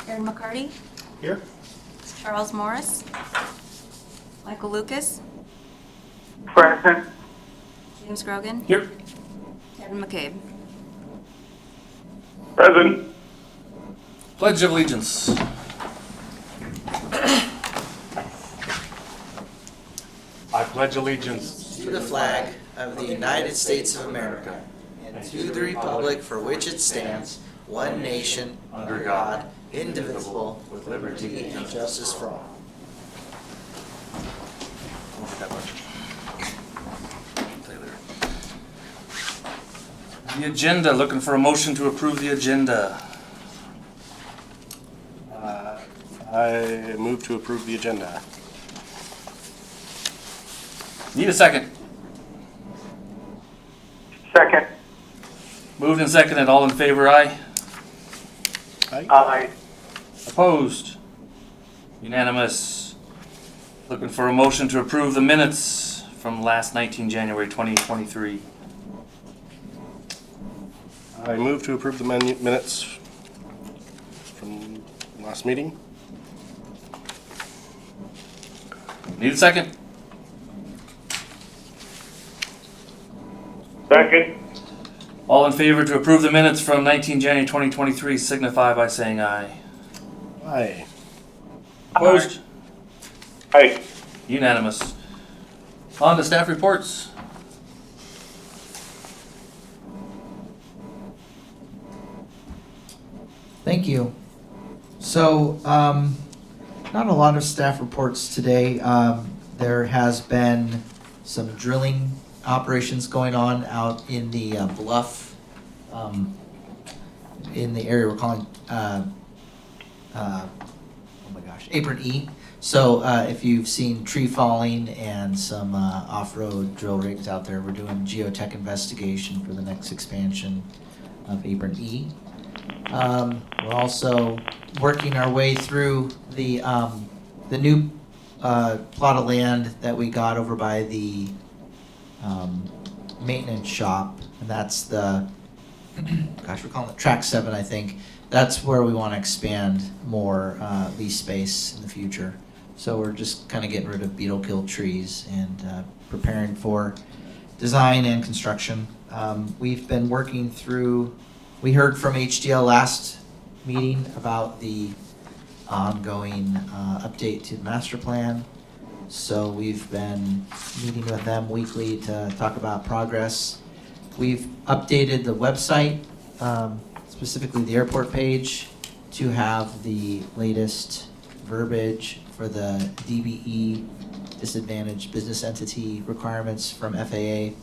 Aaron McCarty, Here. Charles Morris, Michael Lucas, Present. James Grogan, Here. Kevin McCabe. Present. Pledge of Allegiance. I pledge allegiance to the flag of the United States of America and to the republic for which it stands, one nation, under God, indivisible, with liberty and justice for all. The agenda, looking for a motion to approve the agenda. I move to approve the agenda. Need a second. Second. Moved and seconded, all in favor, aye. Aye. Opposed? Unanimous. Looking for a motion to approve the minutes from last 19 January 2023. I move to approve the minutes from last meeting. Need a second? Second. All in favor to approve the minutes from 19 January 2023 signify by saying aye. Aye. Opposed? Aye. Unanimous. On to staff reports. Thank you. So, not a lot of staff reports today. There has been some drilling operations going on out in the bluff, in the area we're calling, oh my gosh, Apron E. So if you've seen tree falling and some off-road drill rigs out there, we're doing geotech investigation for the next expansion of Apron E. We're also working our way through the new plot of land that we got over by the maintenance shop, and that's the gosh, we're calling it Track 7, I think. That's where we want to expand more lease space in the future. So we're just kind of getting rid of beetle kill trees and preparing for design and construction. We've been working through. We heard from HDL last meeting about the ongoing update to the master plan. So we've been meeting with them weekly to talk about progress. We've updated the website, specifically the airport page, to have the latest verbiage for the DBE, disadvantaged business entity requirements from FAA.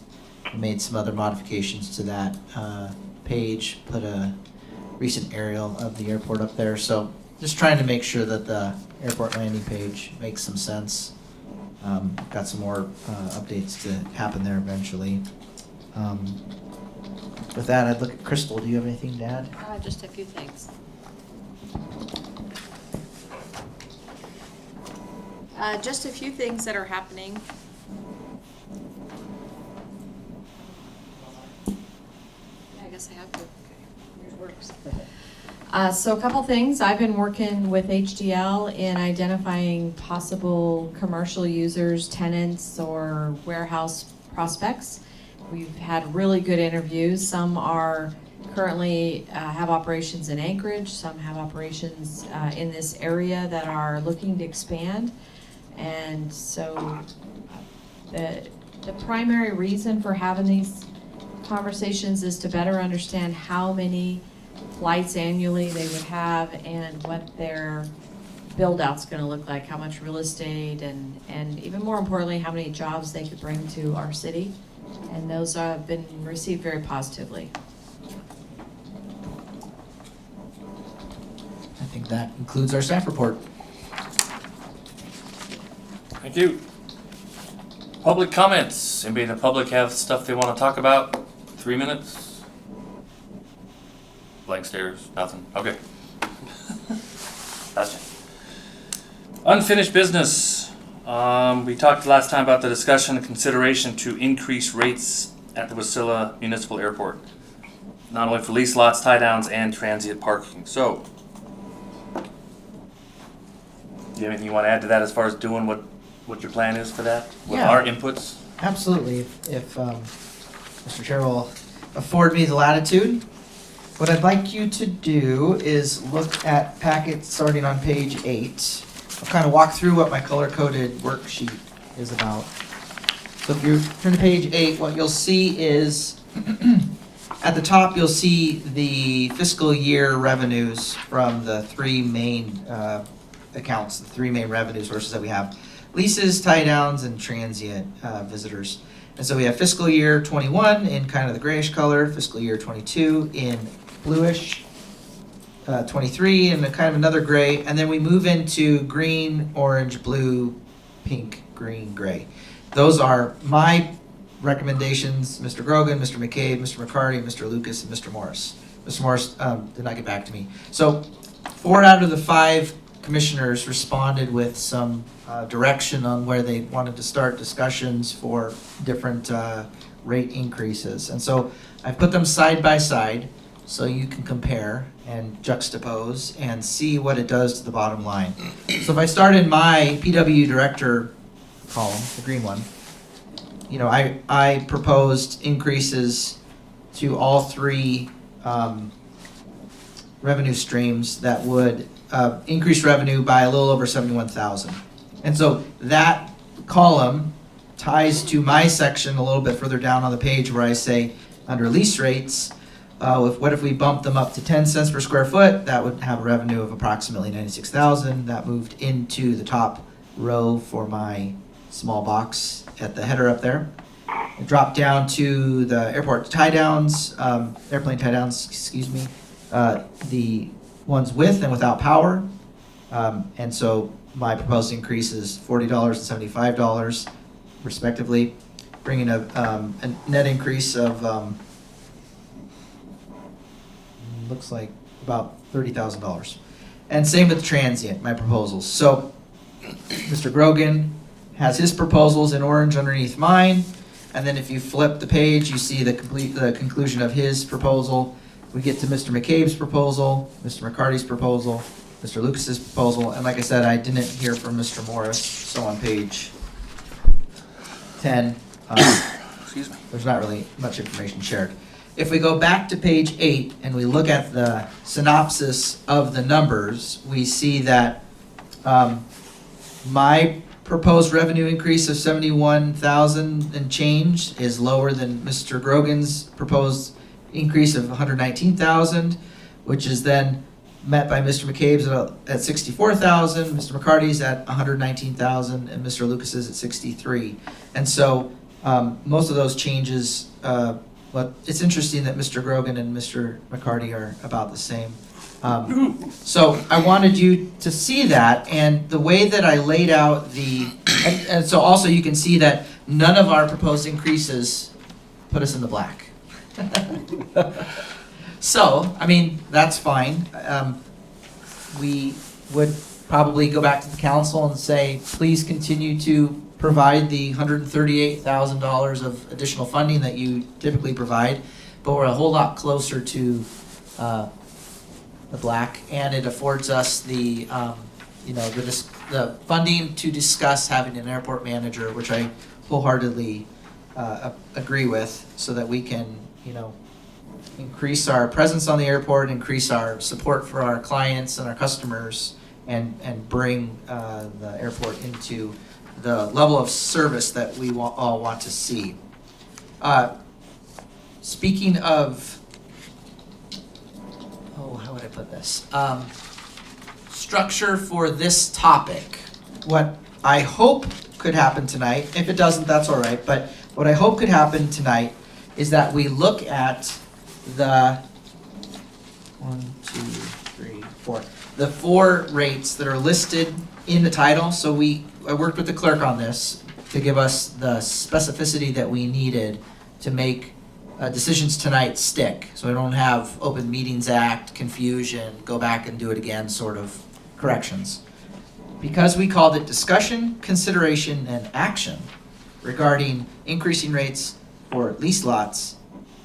We made some other modifications to that page, put a recent aerial of the airport up there. So just trying to make sure that the airport landing page makes some sense. Got some more updates to happen there eventually. With that, I'd look at Crystal. Do you have anything to add? Just a few things. Just a few things that are happening. I guess I have to. Okay, yours works. So a couple things. I've been working with HDL in identifying possible commercial users, tenants, or warehouse prospects. We've had really good interviews. Some are currently have operations in Anchorage. Some have operations in this area that are looking to expand. And so the primary reason for having these conversations is to better understand how many flights annually they would have and what their build out's going to look like, how much real estate, and even more importantly, how many jobs they could bring to our city. And those have been received very positively. I think that includes our staff report. Thank you. Public comments. Anybody in the public have stuff they want to talk about? 3 minutes? Blank stares, nothing. Okay. Gotcha. Unfinished business. We talked last time about the discussion and consideration to increase rates at the Wasilla Municipal Airport, not only for lease lots, tie downs, and transient parking. So, you have anything you want to add to that as far as doing what your plan is for that? With Yeah. our inputs? Absolutely. If Mr. Chair will afford me the latitude, what I'd like you to do is look at packets starting on page 8. I'll kind of walk through what my color-coded worksheet is about. So if you turn to page 8, what you'll see is at the top, you'll see the fiscal year revenues from the three main accounts, the three main revenue sources that we have. Leases, tie-downs, and transient visitors. And so we have fiscal year 21 in kind of the grayish color, fiscal year 22 in bluish, 23 in a kind of another gray, and then we move into green, orange, blue, pink, green, gray. Those are my recommendations, Mr. Grogan, Mr. McCabe, Mr. McCarty, Mr. Lucas, and Mr. Morris. Mr. Morris did not get back to me. So 4 out of the 5 commissioners responded with some direction on where they wanted to start discussions for different rate increases. And so I've put them side by side so you can compare and juxtapose and see what it does to the bottom line. So if I start in my PW director column, the green one, you know, I proposed increases to all 3 revenue streams that would increase revenue by a little over 71,000. And so that column ties to my section a little bit further down on the page where I say under lease rates, what if we bump them up to 10 cents per square foot? That would have a revenue of approximately 96,000. That moved into the top row for my small box at the header up there. It dropped down to the airport tie downs, airplane tie downs, excuse me, the ones with and without power. And so my proposed increase is $40 and $75 respectively, bringing a net increase of looks like about $30,000. And same with transient, my proposals. So Mr. Grogan has his proposals in orange underneath mine, and then if you flip the page, you see the conclusion of his proposal. We get to Mr. McCabe's proposal, Mr. McCarty's proposal, Mr. Lucas's proposal, and like I said, I didn't hear from Mr. Morris, so on page 10, Excuse me. there's not really much information shared. If we go back to page 8 and we look at the synopsis of the numbers, we see that my proposed revenue increase of 71,000 and change is lower than Mr. Grogan's proposed increase of 119,000, which is then met by Mr. McCabe's at 64,000, Mr. McCarty's at 119,000, and Mr. Lucas's at 63. And so most of those changes, but it's interesting that Mr. Grogan and Mr. McCarty are about the same. So I wanted you to see that, and the way that I laid out and so also you can see that none of our proposed increases put us in the black. So, I mean, that's fine. We would probably go back to the council and say, please continue to provide the $138,000 of additional funding that you typically provide, but we're a whole lot closer to the black, and it affords us the the funding to discuss having an airport manager, which I wholeheartedly agree with, so that we can increase our presence on the airport, increase our support for our clients and our customers, and bring the airport into the level of service that we all want to see. Speaking of, how would I put this? Structure for this topic. What I hope could happen tonight, if it doesn't, that's all right, but what I hope could happen tonight is that we look at the 4 rates that are listed in the title. So I worked with the clerk on this to give us the specificity that we needed to make decisions tonight stick, so we don't have Open Meetings Act confusion, go back and do it again sort of corrections. Because we called it discussion, consideration, and action regarding increasing rates for lease lots,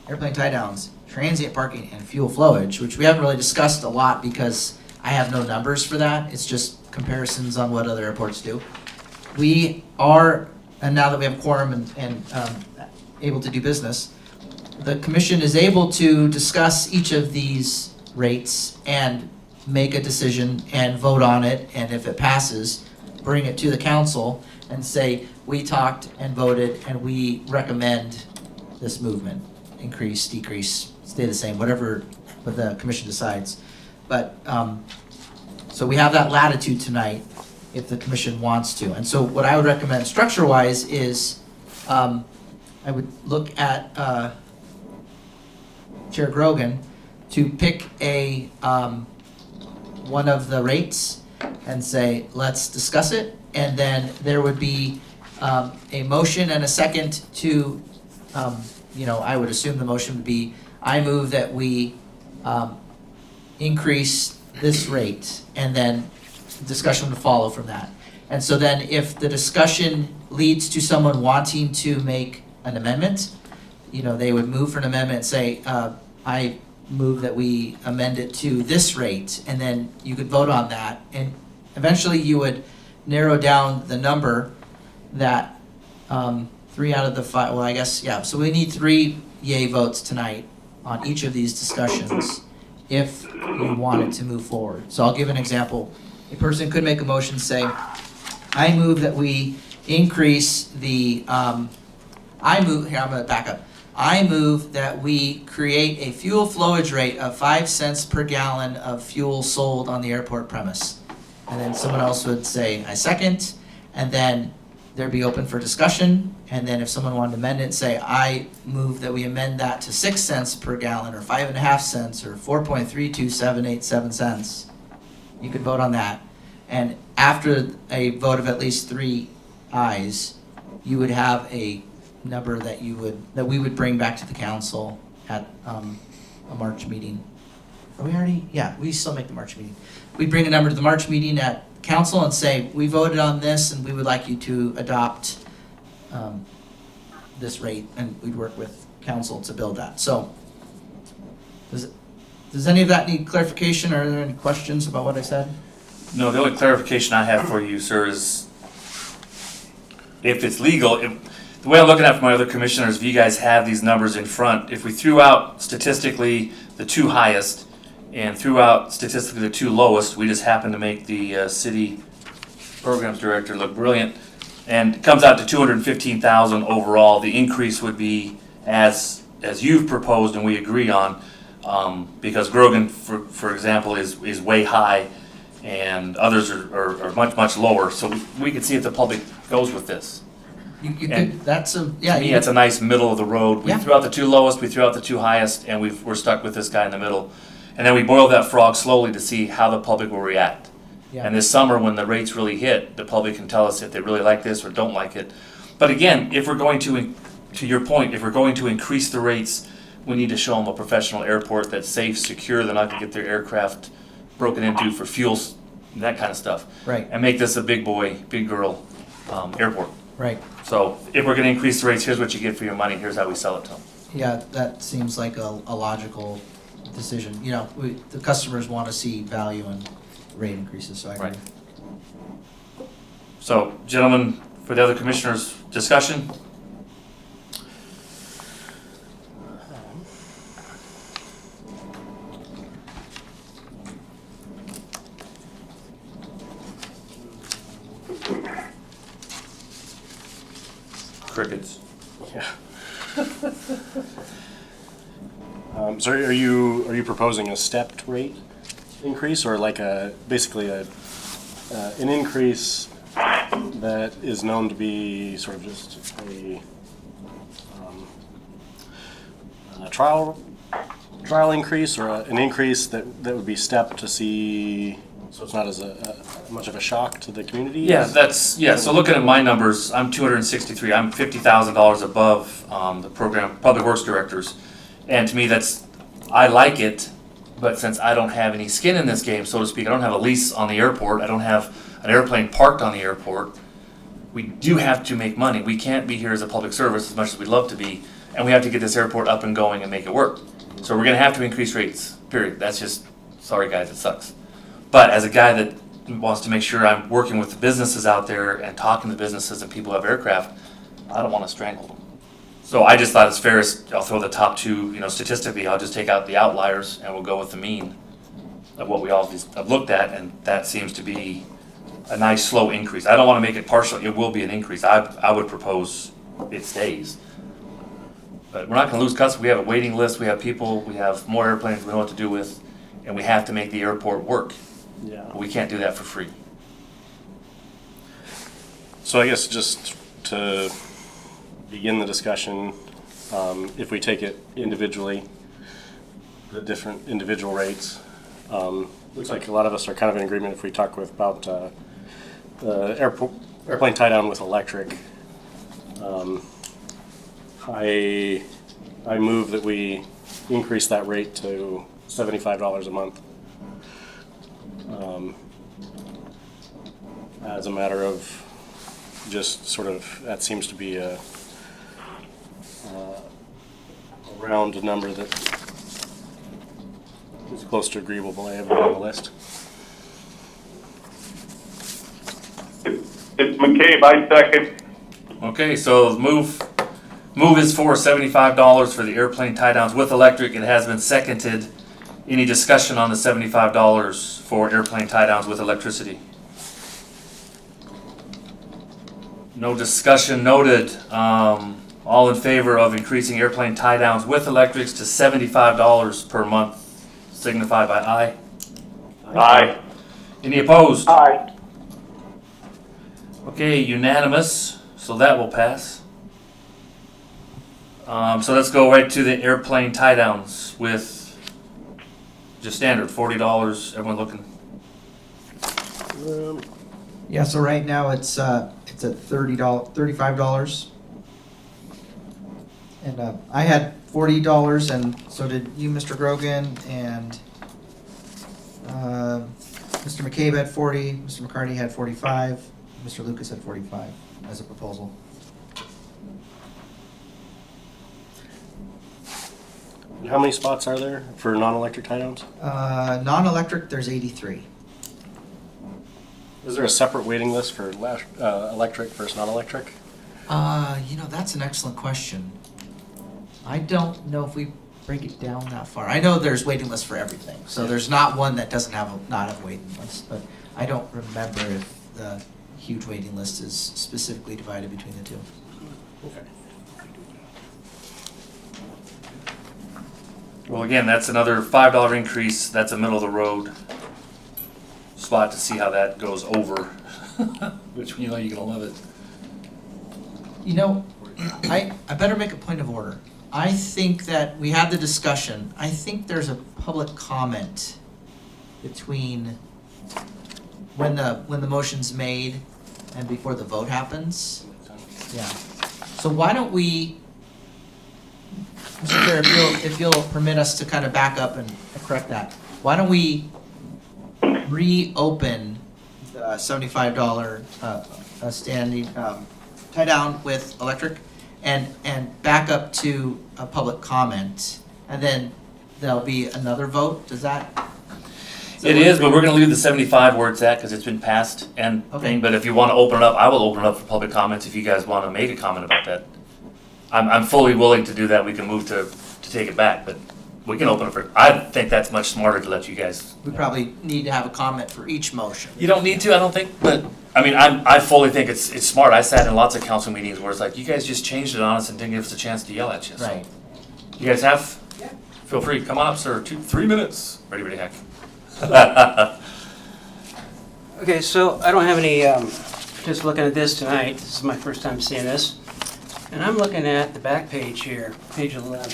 airplane tie downs, transient parking, and fuel flowage, which we haven't really discussed a lot because I have no numbers for that. It's just comparisons on what other airports do. We are, and now that we have quorum and able to do business, the commission is able to discuss each of these rates and make a decision and vote on it, and if it passes, bring it to the council and say, we talked and voted and we recommend this movement, increase, decrease, stay the same, whatever the commission decides. But, so we have that latitude tonight if the commission wants to. And so what I would recommend structure-wise is, I would look at Chair Grogan to pick a, one of the rates and say, let's discuss it. And then there would be a motion and a second to, I would assume the motion would be, I move that we increase this rate, and then discussion would follow from that. And so then if the discussion leads to someone wanting to make an amendment, they would move for an amendment and say, I move that we amend it to this rate, and then you could vote on that. And eventually you would narrow down the number that 3 out of the 5, well, I guess, yeah. So we need 3 yay votes tonight on each of these discussions if you wanted to move forward. So I'll give an example. A person could make a motion, say, I move that we increase the, I'm gonna back up. I move that we create a fuel flowage rate of 5 cents per gallon of fuel sold on the airport premise. And then someone else would say, I second, and then there'd be open for discussion. And then if someone wanted to amend it, say, I move that we amend that to 6 cents per gallon, or 5.5 cents, or 4.32787 cents. You could vote on that. And after a vote of at least 3 ayes, you would have a number that we would bring back to the council at a March meeting. Are we already? Yeah, we still make the March meeting. We'd bring a number to the March meeting at council and say, we voted on this and we would like you to adopt this rate, and we'd work with council to build that. So does any of that need clarification, or are there any questions about what I said? No, the only clarification I have for you, sir, is if it's legal, the way I'm looking at it from my other commissioners, if you guys have these numbers in front, if we threw out statistically the 2 highest and threw out statistically the 2 lowest, we just happen to make the city programs director look brilliant, and it comes out to 215,000 overall. The increase would be as you've proposed and we agree on, because Grogan, for example, is way high, and others are much lower. So we can see if the public goes with this. You could, that's a, yeah. To me, it's a nice middle of the road. We Yeah. threw out the 2 lowest, we threw out the 2 highest, and we're stuck with this guy in the middle. And then we boil that frog slowly to see how the public will react. Yeah. And this summer, when the rates really hit, the public can tell us if they really like this or don't like it. But again, if we're going to your point, if we're going to increase the rates, we need to show them a professional airport that's safe, secure, they're not gonna get their aircraft broken into for fuels, that kind of stuff. Right. And make this a big boy, big girl airport. Right. So if we're gonna increase the rates, here's what you get for your money, here's how we sell it to them. Yeah, that seems like a logical decision. The customers want to see value in rate increases, so I agree. Right. So, gentlemen, for the other commissioners, discussion? Crickets. Yeah. So are you proposing a stepped rate increase, or like basically an increase that is known to be sort of just a trial increase, or an increase that would be stepped to see, so it's not as much of a shock to the community? Yeah, so looking at my numbers, I'm 263, I'm $50,000 above the program, Public Works Directors. And to me, I like it, but since I don't have any skin in this game, so to speak, I don't have a lease on the airport, I don't have an airplane parked on the airport, we do have to make money. We can't be here as a public service as much as we'd love to be, and we have to get this airport up and going and make it work. So we're gonna have to increase rates, period. That's just, sorry guys, it sucks. But as a guy that wants to make sure I'm working with the businesses out there and talking to businesses and people who have aircraft, I don't want to strangle them. So I just thought it's fair, I'll throw the top two, statistically, I'll just take out the outliers and we'll go with the mean of what we all have looked at, and that seems to be a nice slow increase. I don't want to make it partial, it will be an increase. I would propose it stays. But we're not going to lose customers. We have a waiting list, we have people, we have more airplanes we know what to do with, and we have to make the airport work. Yeah. But we can't do that for free. So I guess just to begin the discussion, if we take it individually, the different individual rates, looks like a lot of us are kind of in agreement if we talk about the airplane tie down with electric. I move that we increase that rate to $75 a month. As a matter of just sort of, that seems to be a round number that is close to agreeable. I have it on the list. It's McCabe, I second. Okay, so move is for $75 for the airplane tie downs with electric. It has been seconded. Any discussion on the $75 for airplane tie downs with electricity? No discussion noted. All in favor of increasing airplane tie downs with electrics to $75 per month, signify by aye. Aye. Any opposed? Aye. Okay, unanimous, so that will pass. So let's go right to the airplane tie downs with just standard $40. Everyone looking? Yeah, so right now it's at $35. And I had $40, and so did you, Mr. Grogan, and Mr. McCabe had 40, Mr. McCarty had 45, Mr. Lucas had 45 as a proposal. How many spots are there for non-electric tie downs? Non-electric, there's 83. Is there a separate waiting list for electric versus non-electric? That's an excellent question. I don't know if we break it down that far. I know there's waiting lists for everything, so there's not one that doesn't not have a waiting list, but I don't remember if the huge waiting list is specifically divided between the two. Okay. Well, again, that's another $5 increase. That's a middle of the road spot to see how that goes over, which you're gonna love it. I better make a point of order. I think that we had the discussion. I think there's a public comment between when the motion's made and before the vote happens. Yeah. So why don't we, Mr. Chair, if you'll permit us to kind of back up and correct that, why don't we reopen the $75 standing tie down with electric and back up to a public comment, and then there'll be another vote. Does that? It is, but we're gonna leave the 75 where it's at because it's been passed and Okay. thing. But if you want to open it up, I will open it up for public comments if you guys want to make a comment about that. I'm fully willing to do that. We can move to take it back, but we can open it for, I think that's much smarter to let you guys. We probably need to have a comment for each motion. You don't need to, I don't think, but, I mean, I fully think it's smart. I sat in lots of council meetings where it's like, you guys just changed it on us and didn't give us a chance to yell at you. So, Right. you guys have? Yeah. Feel free, come on up, sir. 3 minutes. Ready, heck. Okay, so I don't have any, just looking at this tonight, this is my first time seeing this, and I'm looking at the back page here, page 11.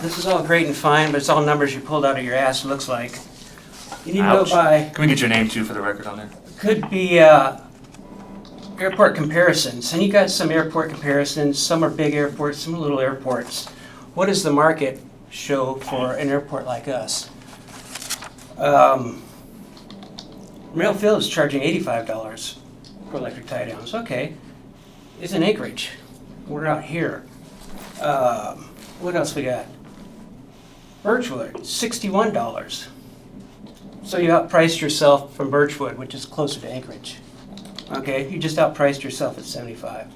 This is all great and fine, but it's all numbers you pulled out of your ass, it looks like. You need to go Ouch. by, Can we get your name too for the record on there? could be airport comparisons, and you got some airport comparisons, some are big airports, some are little airports. What does the market show for an airport like us? Rail Field is charging $85 for electric tie downs. Okay, it's in Anchorage. We're out here. What else we got? Birchwood, $61. So you outpriced yourself from Birchwood, which is closer to Anchorage. Okay, you just outpriced yourself at 75.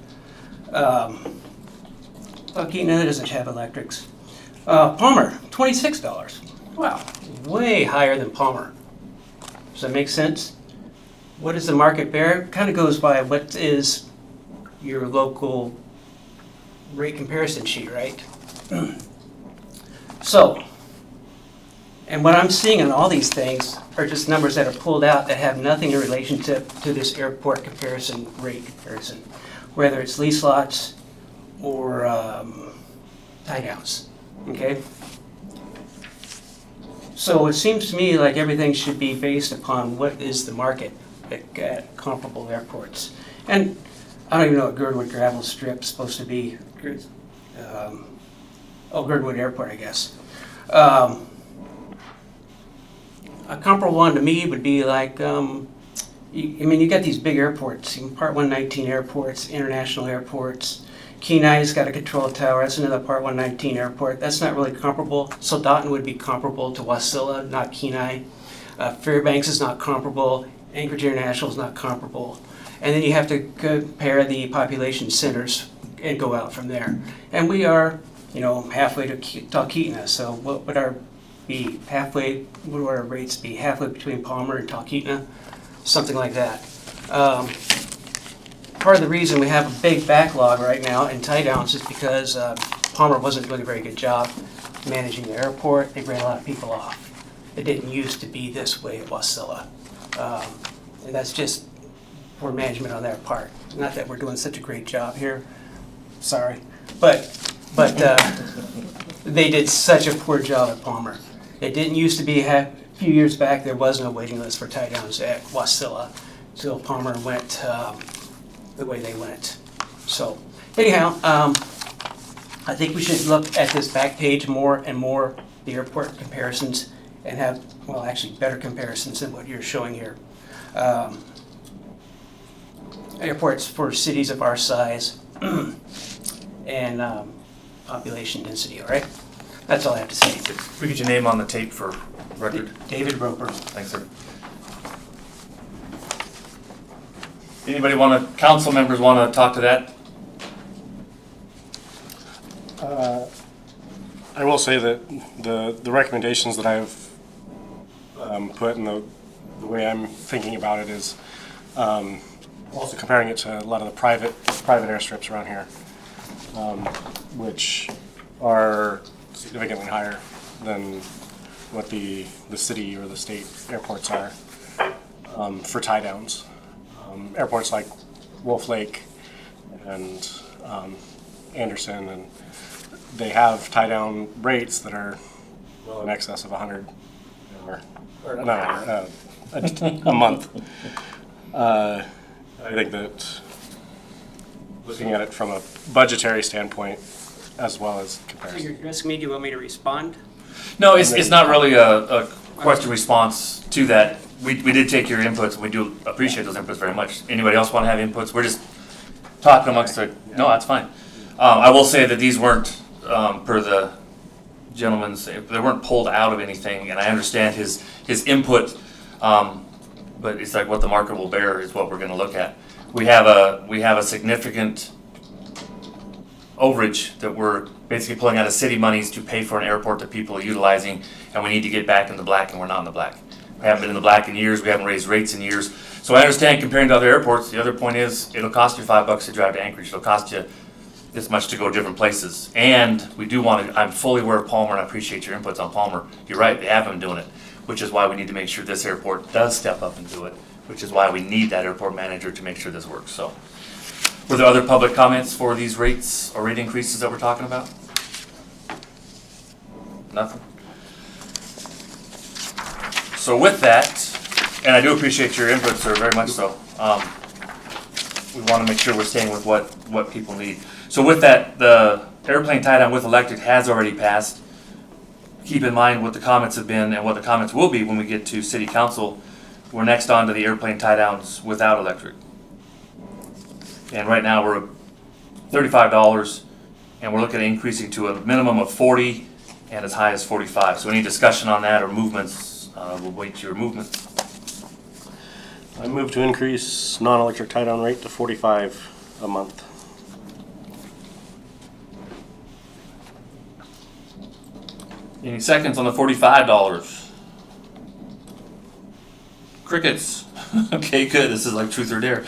Talkeetna doesn't have electrics. Palmer, $26. Wow, way higher than Palmer. Does that make sense? What does the market bear? Kind of goes by what is your local rate comparison sheet, right? So, and what I'm seeing in all these things are just numbers that are pulled out that have nothing in relationship to this airport comparison, rate comparison, whether it's lease lots or tie downs, okay? So it seems to me like everything should be based upon what is the market at comparable airports. And I don't even know what Girdwood Gravel Strip's supposed to be. Girdwood Airport, I guess. A comparable one to me would be like, you got these big airports, Part 119 airports, international airports. Kenai's got a control tower, that's another Part 119 airport. That's not really comparable. Soldotna would be comparable to Wasilla, not Kenai. Fairbanks is not comparable. Anchorage International is not comparable. And then you have to compare the population centers and go out from there. And we are, halfway to Talkeetna, so what would our rates be? Halfway between Palmer and Talkeetna? Something like that. Part of the reason we have a big backlog right now in tie downs is because Palmer wasn't doing a very good job managing the airport. They ran a lot of people off. It didn't used to be this way at Wasilla. And that's just poor management on their part. Not that we're doing such a great job here, sorry. But they did such a poor job at Palmer. It didn't used to be, a few years back, there was no waiting list for tie downs at Wasilla until Palmer went the way they went. So anyhow, I think we should look at this back page more and more, the airport comparisons, and have, well, actually better comparisons than what you're showing here. Airports for cities of our size and population density, all right? That's all I have to say. If we get your name on the tape for record. David Roper. Thanks, sir. Anybody council members want to talk to that? I will say that the recommendations that I've put and the way I'm thinking about it is also comparing it to a lot of the private airstrips around here, which are significantly higher than what the city or the state airports are for tie downs. Airports like Wolf Lake and Anderson, and they have tie down rates that are well in excess of 100 a month. I think that looking at it from a budgetary standpoint as well as So comparison. you're asking me, do you want me to respond? No, it's not really a question response to that. We did take your inputs, and we do appreciate those inputs very much. Anybody else want to have inputs? We're just talking amongst the, no, that's fine. I will say that these weren't, per the gentleman's, they weren't pulled out of anything, and I understand his input, but it's like what the market will bear is what we're gonna look at. We have a significant overage that we're basically pulling out of city monies to pay for an airport that people are utilizing, and we need to get back in the black, and we're not in the black. We haven't been in the black in years, we haven't raised rates in years. So I understand comparing to other airports, the other point is, it'll cost you $5 to drive to Anchorage, it'll cost you this much to go different places. And we do want to, I'm fully aware of Palmer, and I appreciate your inputs on Palmer. You're right, they have been doing it, which is why we need to make sure this airport does step up and do it, which is why we need that airport manager to make sure this works, so. Were there other public comments for these rates or rate increases that we're talking about? Nothing? So with that, and I do appreciate your input, sir, very much so. We want to make sure we're staying with what people need. So with that, the airplane tie-down with electric has already passed. Keep in mind what the comments have been and what the comments will be when we get to city council. We're next on to the airplane tie-downs without electric. And right now we're at $35, and we're looking at increasing to a minimum of $40 and as high as 45. So any discussion on that or movements, we'll wait your movement. I move to increase non-electric tie-down rate to 45 a month. Any seconds on the $45? Crickets. Okay, good. This is like truth or dare.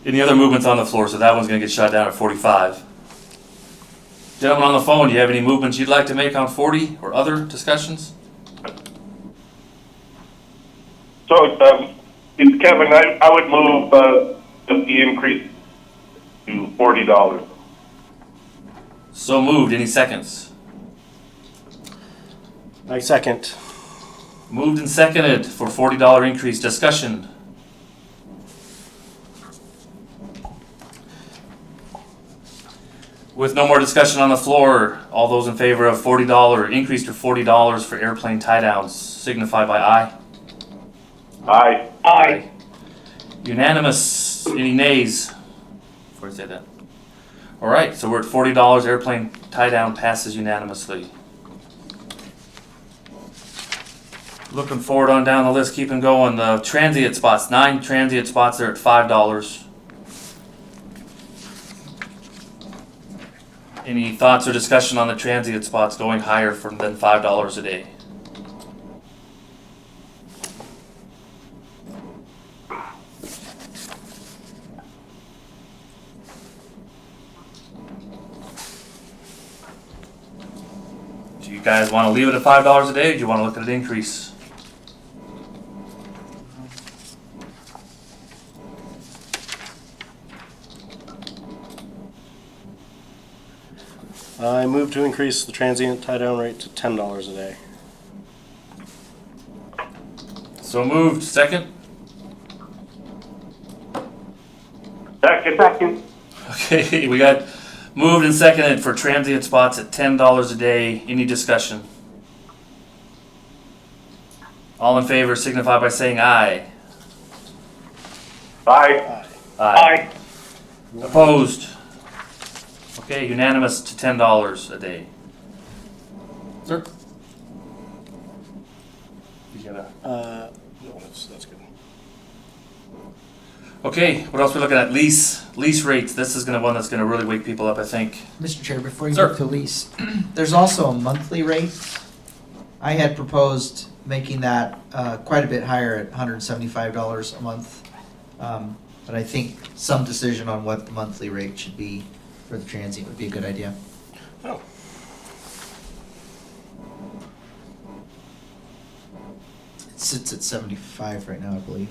Any other movements on the floor? So that one's going to get shot down at 45. Gentlemen on the phone, do you have any movements you'd like to make on 40 or other discussions? So, Kevin, I would move the increase to $40. So moved. Any seconds? I second. Moved and seconded for $40 increase. Discussion. With no more discussion on the floor, all those in favor of $40 increase to $40 for airplane tie downs signify by aye. Aye. Aye. Unanimous. Any nays? Before I say that. All right, so we're at $40. Airplane tie down passes unanimously. Looking forward on down the list, keeping going. The transient spots, 9 transient spots are at $5. Any thoughts or discussion on the transient spots going higher than $5 a day? Do you guys want to leave it at $5 a day, or do you want to look at an increase? I move to increase the transient tie-down rate to $10 a day. So moved. Second? Second. Okay, we got moved and seconded for transient spots at $10 a day. Any discussion? All in favor signify by saying aye. Aye. Aye. Opposed? Okay, unanimous to $10 a day. Sir? You gotta. No, that's good. Okay, what else we looking at? Lease rates. This is one that's gonna really wake people up, I think. Mr. Chair, before you Sir. move to lease, there's also a monthly rate. I had proposed making that quite a bit higher at $175 a month. But I think some decision on what the monthly rate should be for the transient would be a good idea. Oh. It sits at 75 right now, I believe.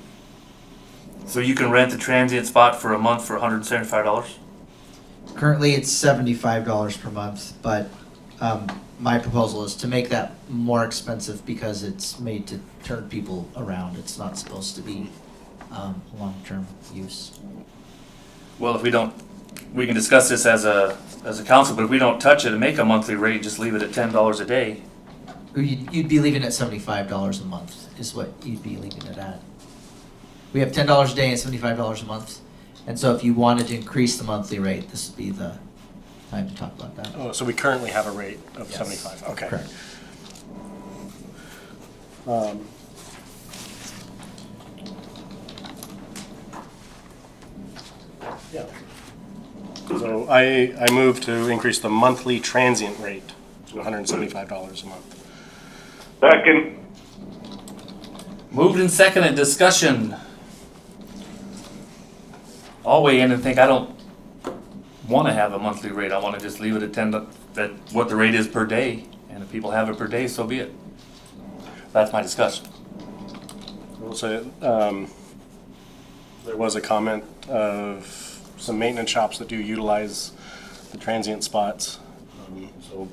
So you can rent a transient spot for a month for $175? Currently, it's $75 per month, but my proposal is to make that more expensive because it's made to turn people around. It's not supposed to be long-term use. Well, if we don't, we can discuss this as a council, but if we don't touch it and make a monthly rate, just leave it at $10 a day. You'd be leaving it at $75 a month is what you'd be leaving it at. We have $10 a day and $75 a month. And so if you wanted to increase the monthly rate, this would be the time to talk about that. Oh, so we currently have a rate of Yes. 75. Okay. Correct. Yeah. So I move to increase the monthly transient rate to $175 a month. Second. Moved and seconded, discussion. I'll weigh in and think I don't want to have a monthly rate. I want to just leave it at at what the rate is per day. And if people have it per day, so be it. That's my discussion. We'll say, there was a comment of some maintenance shops that do utilize the transient spots. So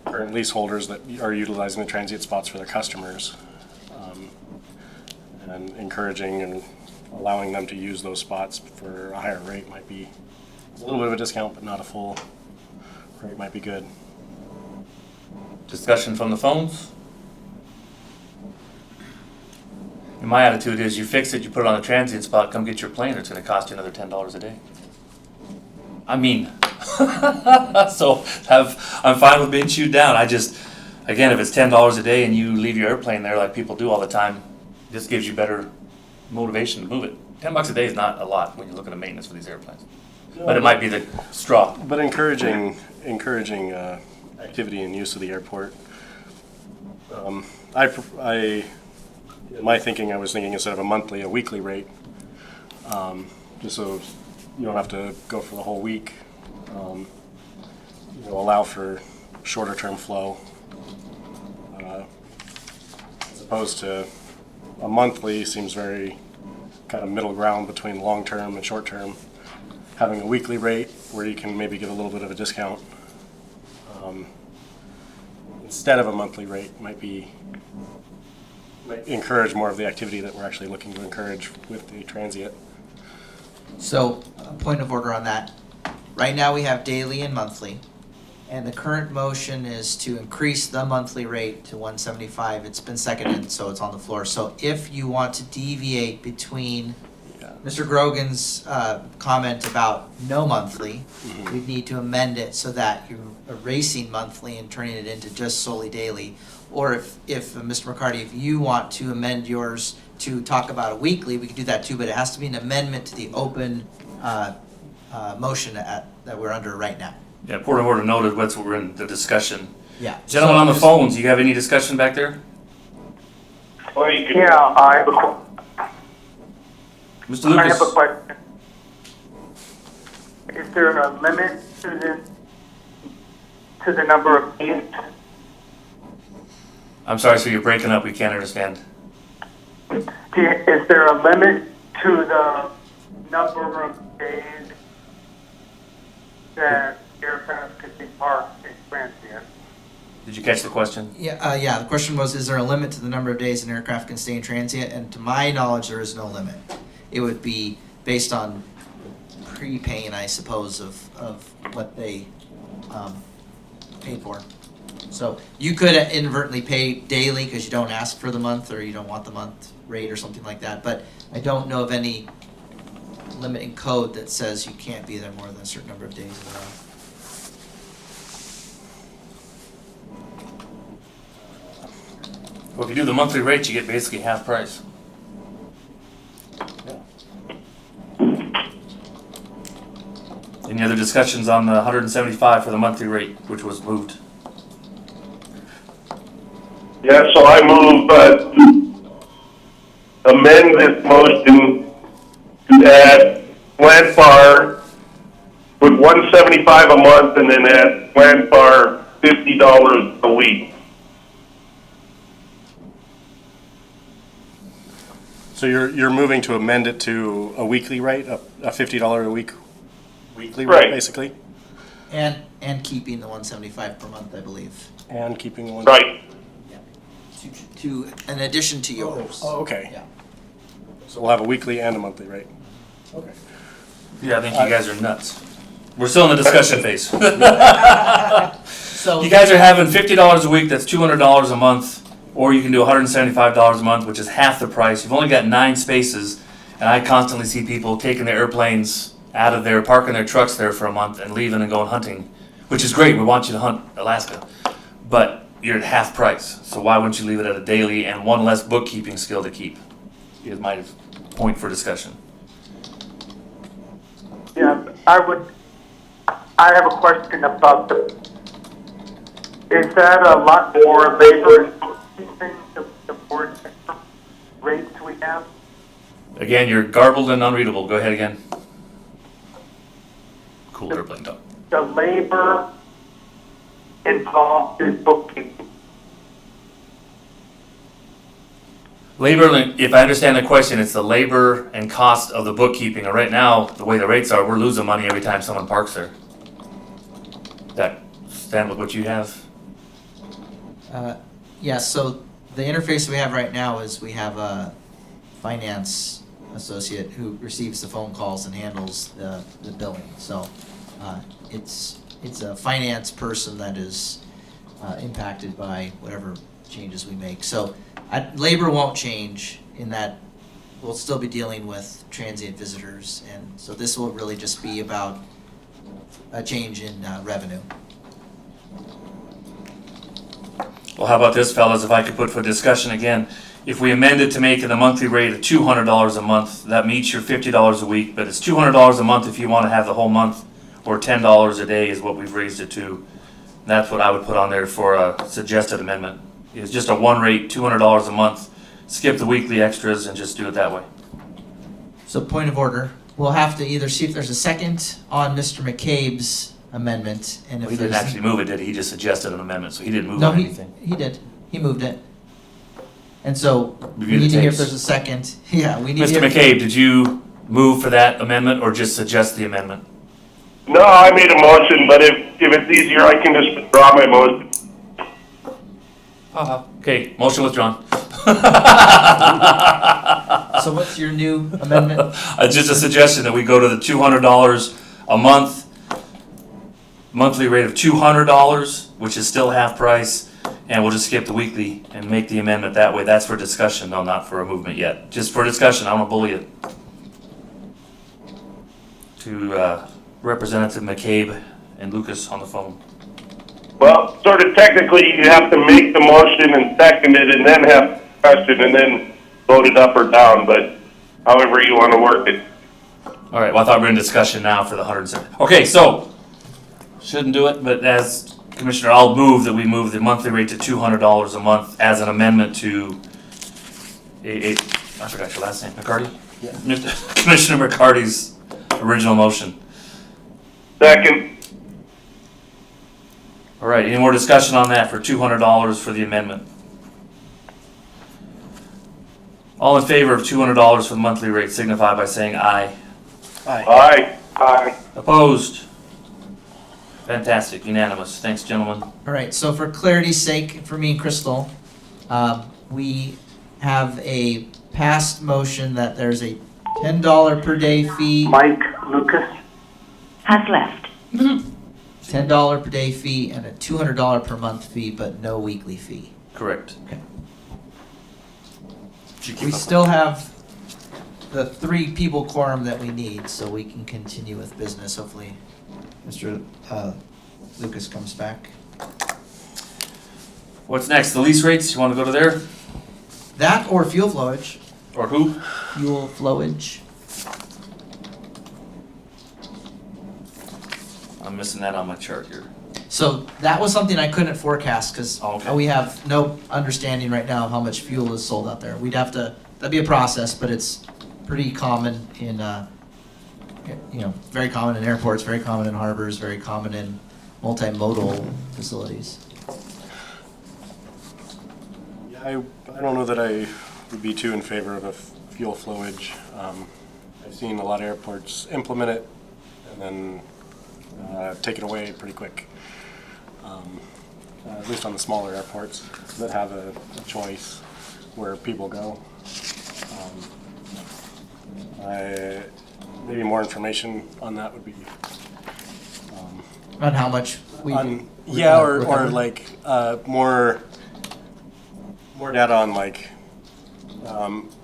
current leaseholders that are utilizing the transient spots for their customers. And encouraging and allowing them to use those spots for a higher rate might be a little bit of a discount, but not a full rate might be good. Discussion from the phones. And my attitude is you fix it, you put it on a transient spot, come get your plane, or it's going to cost you another $10 a day. I mean, So I'm fine with being chewed down. I just, again, if it's $10 a day and you leave your airplane there like people do all the time, it just gives you better motivation to move it. $10 a day is not a lot when you're looking at maintenance for these airplanes. But it might be the straw. But encouraging activity and use of the airport. My thinking, I was thinking instead of a monthly, a weekly rate, just so you don't have to go for the whole week. Allow for shorter term flow, as opposed to a monthly seems very kind of middle ground between long term and short term. Having a weekly rate where you can maybe get a little bit of a discount instead of a monthly rate might encourage more of the activity that we're actually looking to encourage with the transient. So, a point of order on that. Right now, we have daily and monthly, and the current motion is to increase the monthly rate to 175. It's been seconded, so it's on the floor. So if you want to deviate between Mr. Grogan's comment about no monthly, we need to amend it so that you're erasing monthly and turning it into just solely daily. Or if Mr. McCarty, if you want to amend yours to talk about a weekly, we can do that too, but it has to be an amendment to the open motion that we're under right now. Yeah, point of order noted, that's what we're in the discussion. Yeah. Gentlemen So on the just- phones, do you have any discussion back there? Well, you can. Yeah, I have a Mr. Lucas? question. Is there a limit to the number of days? I'm sorry, so you're breaking up, we can't understand. Is there a limit to the number of days that aircraft could be parked in transient? Did you catch the question? Yeah, the question was, is there a limit to the number of days an aircraft can stay in transient? And to my knowledge, there is no limit. It would be based on prepaying, I suppose, of what they paid for. So you could inadvertently pay daily because you don't ask for the month or you don't want the month rate or something like that. But I don't know of any limiting code that says you can't be there more than a certain number of days in a row. Well, if you do the monthly rate, you get basically half price. Any other discussions on the 175 for the monthly rate, which was moved? Yeah, so I move, amend this motion to add plant bar with $175 a month and then add plant bar $50 a week. So you're moving to amend it to a weekly rate, a $50 a week weekly rate, Right. basically, And keeping the 175 per month, I believe. and keeping the one. Right. To in addition to yours. Oh, okay. Yeah. So we'll have a weekly and a monthly rate. Okay. Yeah, I think you guys are nuts. We're still in the discussion phase. So You guys are having $50 a week, that's $200 a month, or you can do $175 a month, which is half the price. You've only got 9 spaces, and I constantly see people taking their airplanes out of there, parking their trucks there for a month, and leaving and going hunting, which is great. We want you to hunt Alaska, but you're at half price. So why wouldn't you leave it at a daily and one less bookkeeping skill to keep? Is my point for discussion. Yeah, I have a question about is that a lot more labor than the board rates we have? Again, you're garbled and unreadable. Go ahead again. Cool airplane talk. The labor involved in bookkeeping. Labor, if I understand the question, it's the labor and cost of the bookkeeping. And right now, the way the rates are, we're losing money every time someone parks there. That stand with what you have? Yeah, so the interface we have right now is we have a finance associate who receives the phone calls and handles the billing. So it's a finance person that is impacted by whatever changes we make. So labor won't change in that we'll still be dealing with transient visitors. And so this will really just be about a change in revenue. Well, how about this, fellas, if I could put for discussion again, if we amend it to make it a monthly rate of $200 a month, that meets your $50 a week, but it's $200 a month if you want to have the whole month, or $10 a day is what we've raised it to. That's what I would put on there for a suggested amendment. It's just a one rate, $200 a month, skip the weekly extras and just do it that way. So point of order, we'll have to either see if there's a second on Mr. McCabe's amendment, and if He didn't there's- actually move it, did he? He just suggested an amendment, so he didn't move No, on he anything. did. He moved it. And so Review we the need to hear if tapes. there's a second. Yeah, we need Mr. to hear. McCabe, did you move for that amendment or just suggest the amendment? No, I made a motion, but if it's easier, I can just withdraw my motion. Okay, motion withdrawn. So what's your new amendment? Just a suggestion that we go to the $200 a month, monthly rate of $200, which is still half price, and we'll just skip the weekly and make the amendment that way. That's for discussion, though, not for a movement yet. Just for discussion, I don't want to bully it. To Representative McCabe and Lucas on the phone. Well, sort of technically, you have to make the motion and second it, and then have question, and then vote it up or down, but however you want to work it. All right, well, I thought we were in discussion now for the 107. Okay, so, shouldn't do it, but as Commissioner, I'll move that we move the monthly rate to $200 a month as an amendment to I forgot your last name, McCarty? Yeah. Commissioner McCarty's original motion. Second. All right, any more discussion on that for $200 for the amendment? All in favor of $200 for the monthly rate signify by saying aye. Aye. Aye. Opposed? Fantastic, unanimous. Thanks, gentlemen. All right, so for clarity's sake, for me and Crystal, we have a passed motion that there's a $10 per day fee, Mike Lucas. Has left. $10 per day fee, and a $200 per month fee, but no weekly fee. Correct. Okay. Should keep We up. still have the 3 people quorum that we need, so we can continue with business. Hopefully, Mr. Lucas comes back. What's next? The lease rates? You want to go to there? That or fuel flowage. Or who? Fuel flowage. I'm missing that on my chart here. So that was something I couldn't forecast because Oh, okay. we have no understanding right now of how much fuel is sold out there. We'd have to, that'd be a process, but it's pretty common in, very common in airports, very common in harbors, very common in multimodal facilities. Yeah, I don't know that I would be too in favor of a fuel flowage. I've seen a lot of airports implement it and then take it away pretty quick. At least on the smaller airports that have a choice where people go. Maybe more information on that would be. On how much we. Yeah, or recover. like more data on like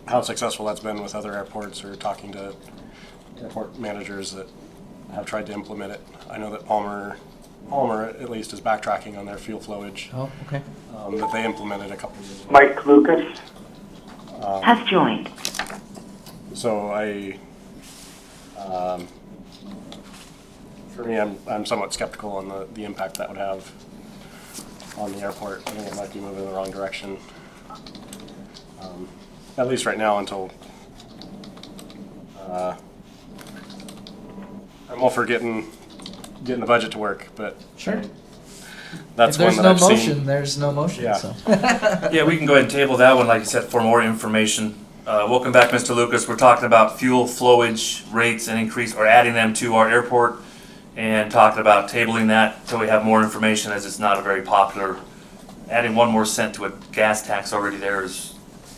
how successful that's been with other airports, or talking to airport managers that have tried to implement it. I know that Palmer at least is backtracking on their fuel flowage Oh, okay. that they implemented a couple of years ago. Mike Lucas. Has joined. So for me, I'm somewhat skeptical on the impact that would have on the airport. I think it might be moving in the wrong direction. At least right now, until I'm all for getting the budget to work, but Sure. that's If there's one no that I've motion, seen. there's no motion, Yeah. so. Yeah, we can go ahead and table that one, like I said, for more information. Welcome back, Mr. Lucas. We're talking about fuel flowage rates and increase, or adding them to our airport, and talking about tabling that until we have more information, as it's not a very popular. Adding 1 more cent to a gas tax already there is,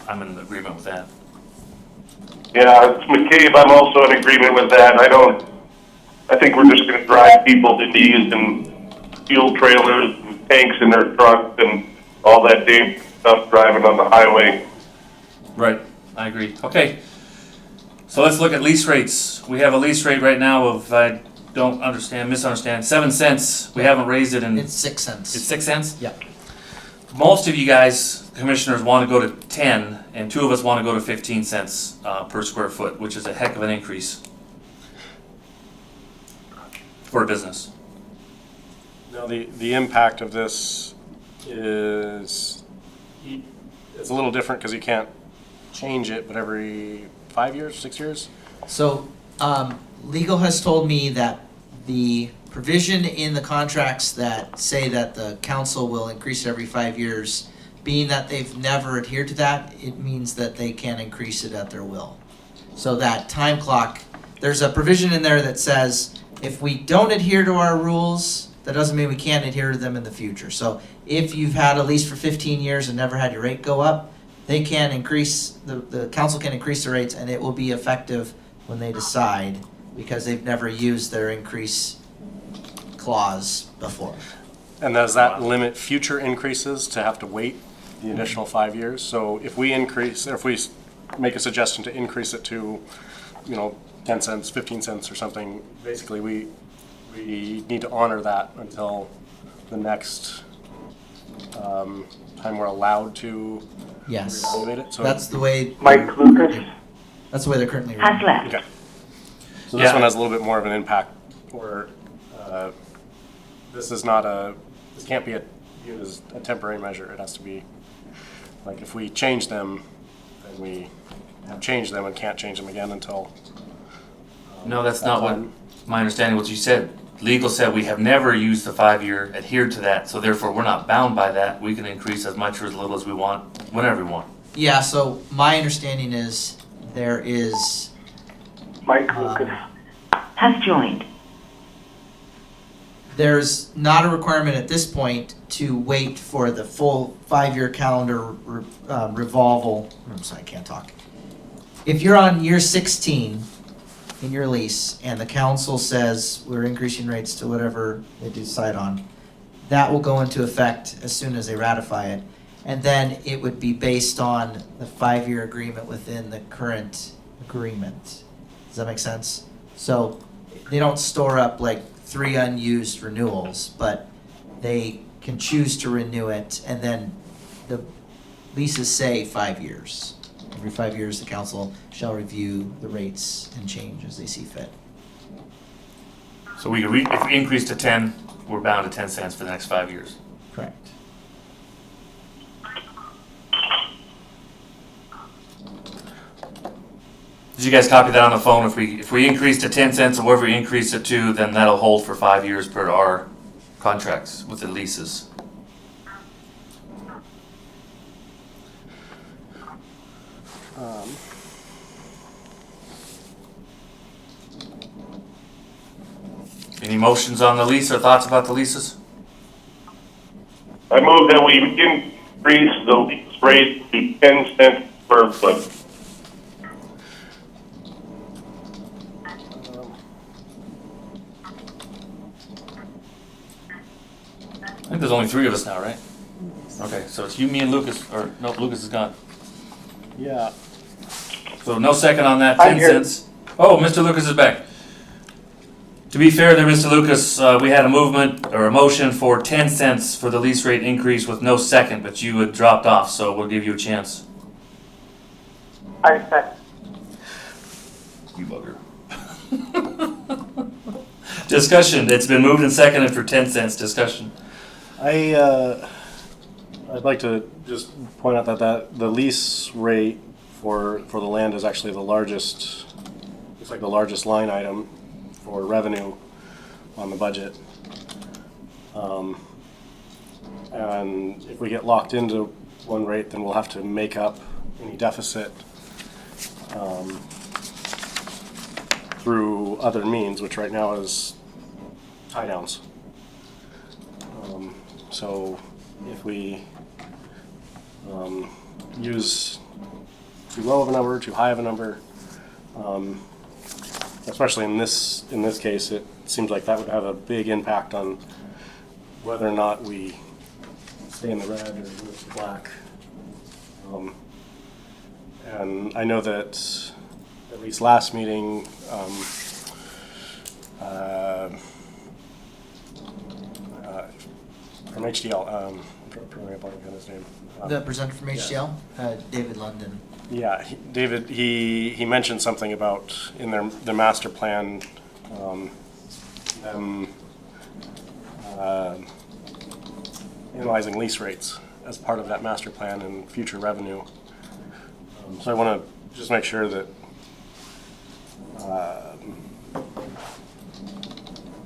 I'm in agreement with that. Yeah, it's McCabe, I'm also in agreement with that. I think we're just gonna drive people into using fuel trailers and tanks in their trucks and all that dangerous stuff driving on the highway. Right, I agree. Okay, so let's look at lease rates. We have a lease rate right now of don't misunderstand, 7 cents, we haven't raised it in, It's 6 cents. it's 6 cents? Yeah. Most of you guys, commissioners, want to go to 10, and 2 of us want to go to 15 cents per square foot, which is a heck of an increase for a business. Now, the impact of this is, it's a little different because you can't change it, but every 5 years, 6 years? So, legal has told me that the provision in the contracts that say that the council will increase it every 5 years, being that they've never adhered to that, it means that they can increase it at their will. So that time clock, there's a provision in there that says, if we don't adhere to our rules, that doesn't mean we can't adhere to them in the future. So if you've had a lease for 15 years and never had your rate go up, they can increase, the council can increase the rates, and it will be effective when they decide, because they've never used their increase clause before. And does that limit future increases to have to wait the additional 5 years? So if we increase, if we make a suggestion to increase it to, 10 cents, 15 cents or something, basically we need to honor that until the next time we're allowed to Yes. reevaluate it? So That's the way, Mike Lucas? that's the way they're currently Has written. left. Okay. So this Yeah. one has a little bit more of an impact, or this can't be viewed as a temporary measure. It has to be, like, if we change them, then we have changed them and can't change them again until. No, that's that not what, time. my understanding, what you said. Legal said we have never used the 5-year, adhered to that, so therefore we're not bound by that. We can increase as much or as little as we want, whenever we want. Yeah, so my understanding is there is, Mike Lucas? Has joined. there's not a requirement at this point to wait for the full 5-year calendar revolval. I'm sorry, I can't talk. If you're on year 16 in your lease and the council says we're increasing rates to whatever they decide on, that will go into effect as soon as they ratify it. And then it would be based on the 5-year agreement within the current agreement. Does that make sense? So they don't store up like 3 unused renewals, but they can choose to renew it, and then the leases say 5 years. Every 5 years, the council shall review the rates and change as they see fit. So we could if we increase to 10, we're bound to 10 cents for the next 5 years. Correct. Did you guys copy that on the phone? If we increase to 10 cents or whatever we increase it to, then that'll hold for 5 years per our contracts with the leases. Any motions on the lease or thoughts about the leases? I move that we increase the lease rate to 10 cents per foot. I think there's only 3 of us now, right? Okay, so it's you, me, and Lucas, or no, Lucas is gone. Yeah. So no second on that, I'm 10 here. cents. Oh, Mr. Lucas is back. To be fair there, Mr. Lucas, we had a movement or a motion for 10 cents for the lease rate increase with no second, but you had dropped off, so we'll give you a chance. I second. You bugger. Discussion, it's been moved and seconded for 10 cents, discussion. I'd like to just point out that the lease rate for the land is actually the largest, it's like the largest line item for revenue on the budget. And if we get locked into one rate, then we'll have to make up any deficit through other means, which right now is tie downs. So if we use too low of a number, too high of a number, especially in this case, it seems like that would have a big impact on whether or not we stay in the red or move to black. And I know that at least last meeting, from HDL. Drawing a blank on his name. The presenter from yeah. HCL, David London. Yeah, David. He mentioned something about in their master plan, them analyzing lease rates as part of that master plan and future revenue. So I want to just make sure that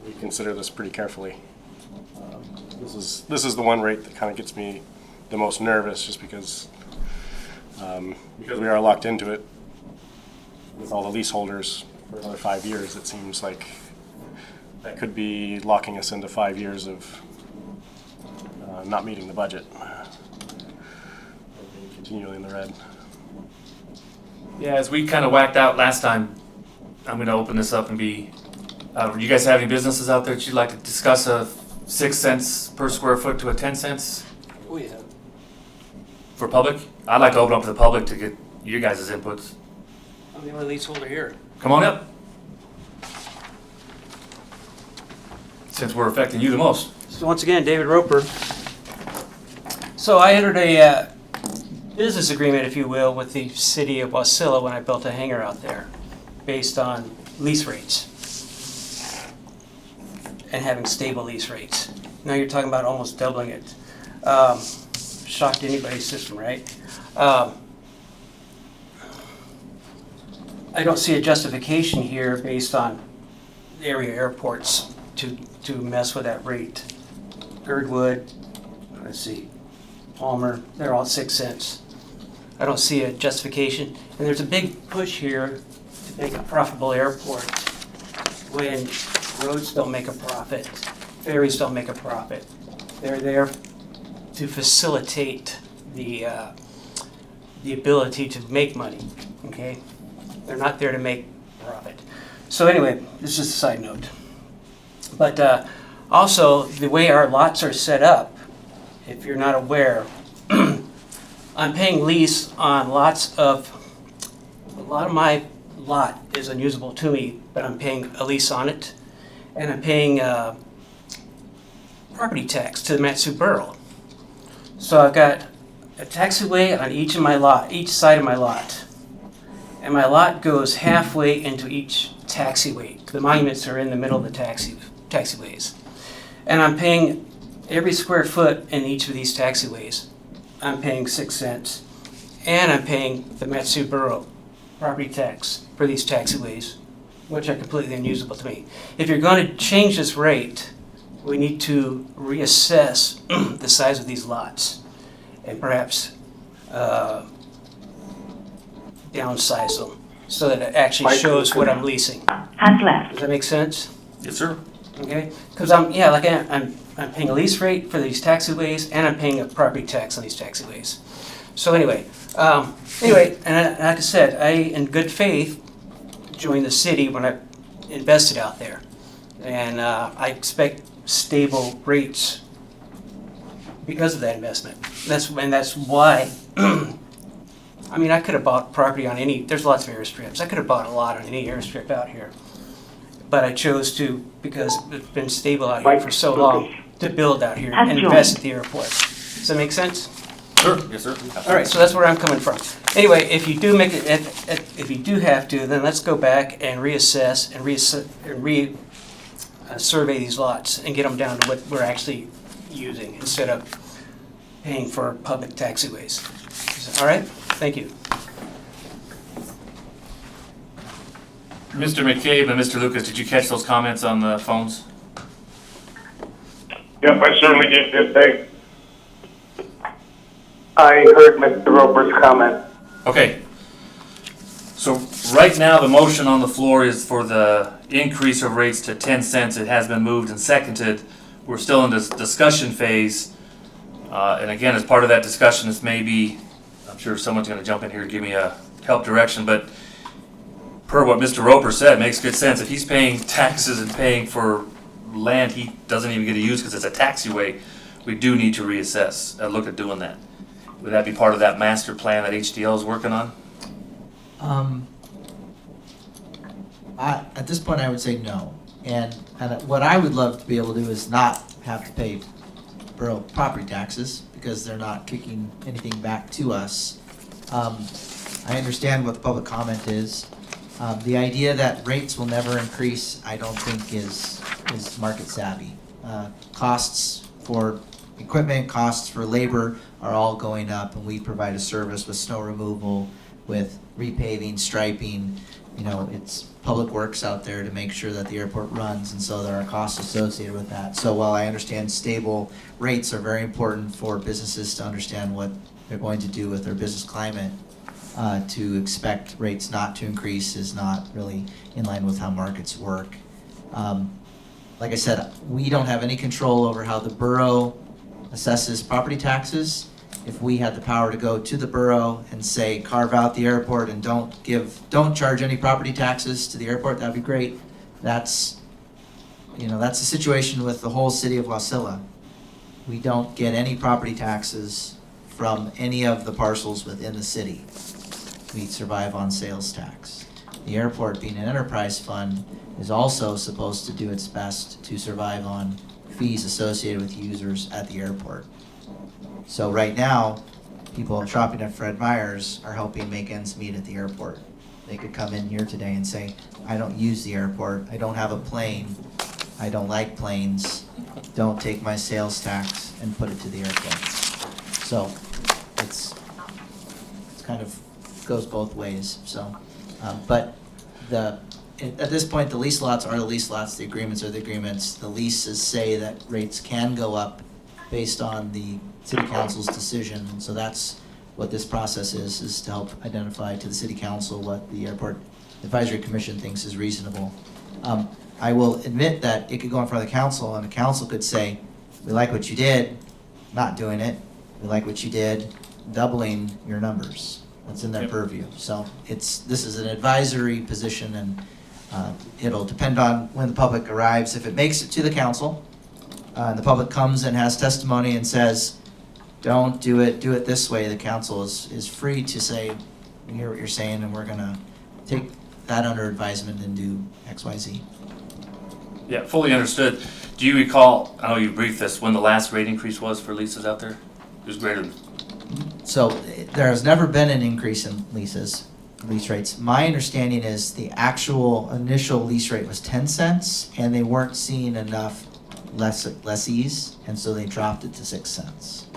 we consider this pretty carefully. This is the one rate that kind of gets me the most nervous, just because we are locked into it with all the leaseholders for another 5 years. It seems like that could be locking us into 5 years of not meeting the budget, being continually in the red. Yeah, as we kind of whacked out last time, I'm going to open this up and be, you guys have any businesses out there that you'd like to discuss a 6 cents per square foot to a 10 cents? Oh, yeah. For public? I'd like to open up to the public to get your guys' inputs. I'm the only leaseholder here. Come on up. Since we're affecting you the most. So once again, David Roper. So I entered a business agreement, if you will, with the city of Wasilla when I built a hangar out there, based on lease rates and having stable lease rates. Now you're talking about almost doubling it. Shocked anybody's system, right? I don't see a justification here based on area airports to mess with that rate. Girdwood, let's see, Palmer, they're all 6 cents. I don't see a justification. And there's a big push here to make a profitable airport when roads don't make a profit, ferries don't make a profit. They're there to facilitate the ability to make money, okay? They're not there to make profit. So anyway, this is a side note. But also, the way our lots are set up, if you're not aware, I'm paying lease on lots of, a lot of my lot is unusable to me, but I'm paying a lease on it, and I'm paying property tax to the Matsu Borough. So I've got a taxiway on each side of my lot. And my lot goes halfway into each taxiway. The monuments are in the middle of the taxiways. And I'm paying every square foot in each of these taxiways. I'm paying 6 cents. And I'm paying the Matsu Borough property tax for these taxiways, which are completely unusable to me. If you're going to change this rate, we need to reassess the size of these lots and perhaps downsize them so that it actually shows what I'm leasing. Has left. Does that make sense? Yes, sir. Okay? Because I'm paying a lease rate for these taxiways and I'm paying a property tax on these taxiways. So anyway, and like I said, I, in good faith, joined the city when I invested out there. And I expect stable rates because of that investment. That's why, I mean, I could have bought property on there's lots of airstrips. I could have bought a lot on any airstrip out here. But I chose to, because it's been stable out here for so long, to build out here and invest at the airport. Does that make sense? Sure. Yes, sir. All right, so that's where I'm coming from. Anyway, if you do make it, if you do have to, then let's go back and reassess and survey these lots and get them down to what we're actually using instead of paying for public taxiways. All right, thank you. Mr. McCabe and Mr. Lucas, did you catch those comments on the phones? Yep, I certainly did, thanks. I heard Mr. Roper's comment. Okay. So right now, the motion on the floor is for the increase of rates to 10 cents. It has been moved and seconded. We're still in this discussion phase. And again, as part of that discussion, this may be, I'm sure someone's going to jump in here and give me a help direction, but per what Mr. Roper said, it makes good sense. If he's paying taxes and paying for land he doesn't even get to use because it's a taxiway, we do need to reassess, look at doing that. Would that be part of that master plan that HDL is working on? At this point, I would say no. And what I would love to be able to do is not have to pay borough property taxes because they're not kicking anything back to us. I understand what the public comment is. The idea that rates will never increase, I don't think is market savvy. Costs for equipment, costs for labor are all going up, and we provide a service with snow removal, with repaving, striping. You know, it's public works out there to make sure that the airport runs, and so there are costs associated with that. So while I understand stable rates are very important for businesses to understand what they're going to do with their business climate, to expect rates not to increase is not really in line with how markets work. Like I said, we don't have any control over how the borough assesses property taxes. If we had the power to go to the borough and say, carve out the airport and don't charge any property taxes to the airport, that'd be great. That's the situation with the whole city of Wasilla. We don't get any property taxes from any of the parcels within the city. We survive on sales tax. The airport, being an enterprise fund, is also supposed to do its best to survive on fees associated with users at the airport. So right now, people shopping at Fred Meyer's are helping make ends meet at the airport. They could come in here today and say, I don't use the airport, I don't have a plane, I don't like planes, don't take my sales tax and put it to the airport. So it's kind of goes both ways. So, but at this point, the lease lots are the lease lots, the agreements are the agreements. The leases say that rates can go up based on the city council's decision. And so that's what this process is to help identify to the city council what the Airport Advisory Commission thinks is reasonable. I will admit that it could go in front of the council, and the council could say, we like what you did, not doing it. We like what you did, doubling your numbers. That's in their purview. So this is an advisory position, and it'll depend on when the public arrives. If it makes it to the council, and the public comes and has testimony and says, don't do it this way, the council is free to say, we hear what you're saying, and we're gonna take that under advisement and do X, Y, Z. Yeah, fully understood. Do you recall, I know you briefed this, when the last rate increase was for leases out there? It was greater than, So there has never been an increase in lease rates. My understanding is the actual initial lease rate was 10 cents, and they weren't seeing enough lessees, and so they dropped it to 6 cents.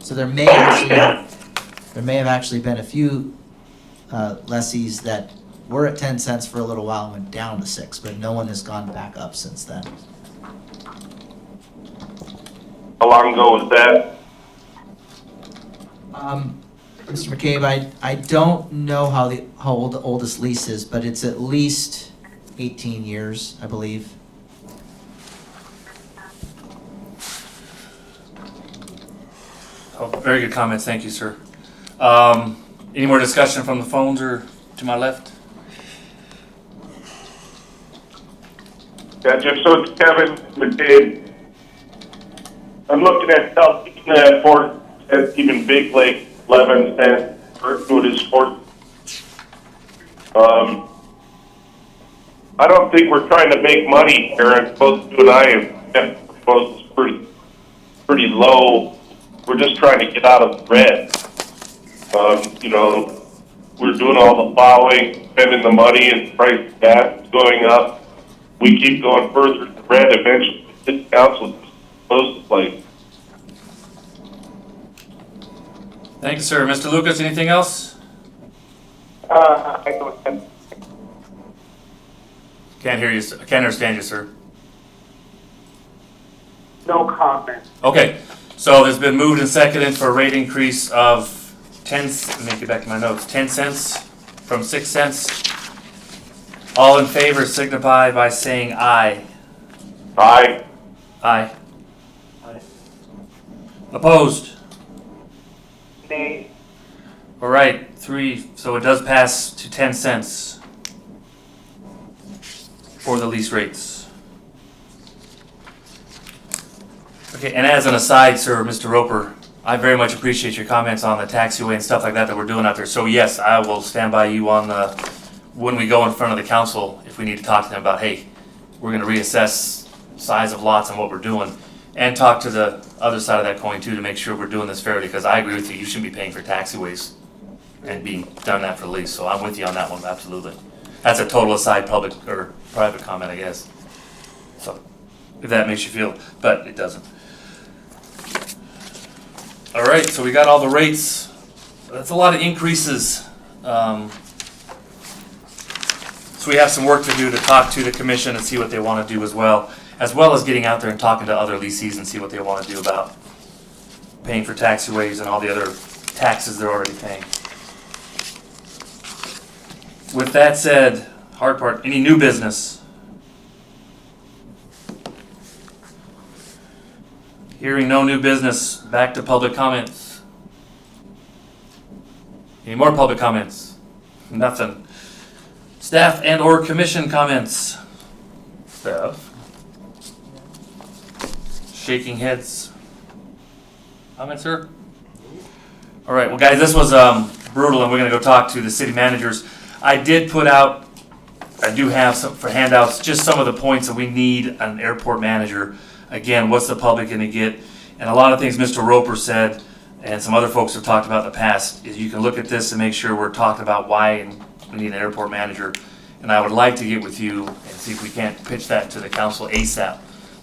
So there may have actually been a few lessees that were at 10 cents for a little while and went down to 6, but no one has gone back up since then. How long ago was that? Mr. McCabe, I don't know how old the oldest lease is, but it's at least 18 years, I believe. oh, very good comments, thank you, sir. Any more discussion from the phones or to my left? Yeah, Jim, so it's Kevin McCabe. I'm looking at South Airport, at even Big Lake, 11 cents, Birchwood is 4. I don't think we're trying to make money here. I suppose you and I have proposed pretty low. We're just trying to get out of the red. We're doing all the plowing, spending the money, and the price of gas is going up. We keep going further to the red. Eventually, the council close the place. Thank you, sir. Mr. Lucas, anything else? I don't. Can't hear you, sir. Can't understand you, sir. No comment. Okay, so there's been moved and seconded for a rate increase of 10, let me get back to my notes, 10 cents from 6 cents. All in favor signify by saying aye. Aye. Aye. Opposed? Nay. All right, 3, so it does pass to 10 cents for the lease rates. Okay, and as an aside, sir, Mr. Roper, I very much appreciate your comments on the taxiway and stuff like that we're doing out there. So yes, I will stand by you on when we go in front of the council, if we need to talk to them about, hey, we're gonna reassess size of lots and what we're doing, and talk to the other side of that coin too, to make sure we're doing this fairly, because I agree with you, you shouldn't be paying for taxiways and being done that for lease, so I'm with you on that one, absolutely. That's a total aside, public or private comment, I guess. So, if that makes you feel, but it doesn't. All right, so we got all the rates. That's a lot of increases. So we have some work to do to talk to the commission and see what they want to do as well as getting out there and talking to other lessees and see what they want to do about paying for taxiways and all the other taxes they're already paying. With that said, hard part, any new business? Hearing no new business, back to public comments. Any more public comments? Nothing. Staff and or commission comments? Staff? Shaking heads. Comments, sir? All right, well guys, this was brutal and we're gonna go talk to the city managers. I did put out, I do have some for handouts, just some of the points that we need an airport manager. Again, what's the public gonna get? And a lot of things Mr. Roper said, and some other folks have talked about in the past, is you can look at this and make sure we're talking about why we need an airport manager. And I would like to get with you and see if we can't pitch that to the council ASAP.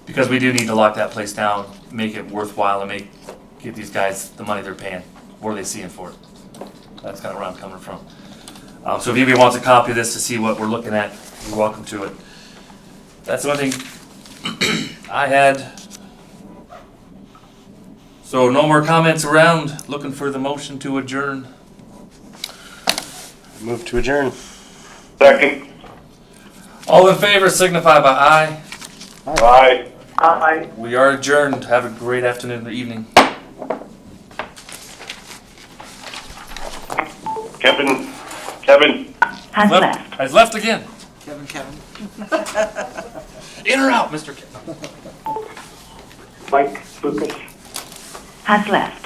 Because we do need to lock that place down, make it worthwhile, and give these guys the money they're paying. What are they seeing for it? That's kind of where I'm coming from. So if anybody wants a copy of this to see what we're looking at, you're welcome to it. That's the one thing I had. So no more comments around. Looking for the motion to adjourn. Move to adjourn. Second. All in favor signify by aye. Aye. Aye. We are adjourned. Have a great afternoon or evening. Kevin. Has Left. left. Has left again. Kevin. In or out, Mr. Kevin? Mike Lucas. Has left.